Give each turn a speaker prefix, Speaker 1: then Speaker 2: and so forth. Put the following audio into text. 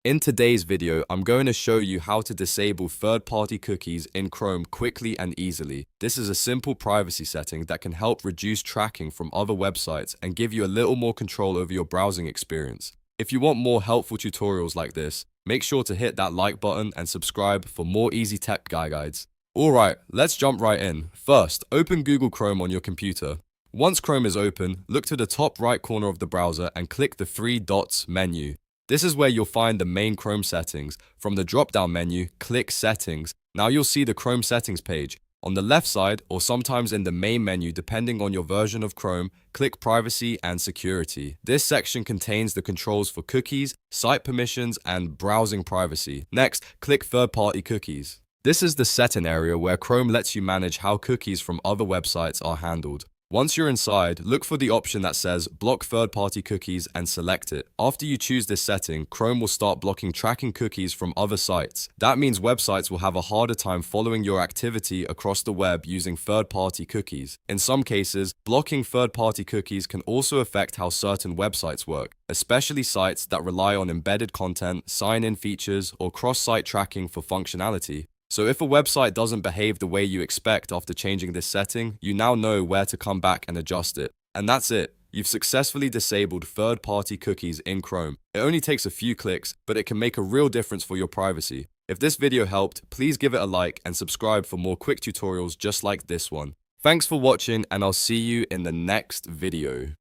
Speaker 1: In today's video, I'm going to show you how to disable third-party cookies in Chrome quickly and easily. This is a simple privacy setting that can help reduce tracking from other websites and give you a little more control over your browsing experience. If you want more helpful tutorials like this, make sure to hit that like button and subscribe for more easy tech guides. Alright, let's jump right in. First, open Google Chrome on your computer. Once Chrome is open, look to the top right corner of the browser and click the three dots menu. This is where you'll find the main Chrome settings. From the drop-down menu, click Settings. Now you'll see the Chrome settings page. On the left side, or sometimes in the main menu depending on your version of Chrome, click Privacy and Security. This section contains the controls for cookies, site permissions, and browsing privacy. Next, click Third-party cookies. This is the setting area where Chrome lets you manage how cookies from other websites are handled. Once you're inside, look for the option that says Block Third-Party Cookies and select it. After you choose this setting, Chrome will start blocking tracking cookies from other sites. That means websites will have a harder time following your activity across the web using third-party cookies. In some cases, blocking third-party cookies can also affect how certain websites work, especially sites that rely on embedded content, sign-in features, or cross-site tracking for functionality. So if a website doesn't behave the way you expect after changing this setting, you now know where to come back and adjust it. And that's it. You've successfully disabled third-party cookies in Chrome. It only takes a few clicks, but it can make a real difference for your privacy. If this video helped, please give it a like and subscribe for more quick tutorials just like this one. Thanks for watching, and I'll see you in the next video.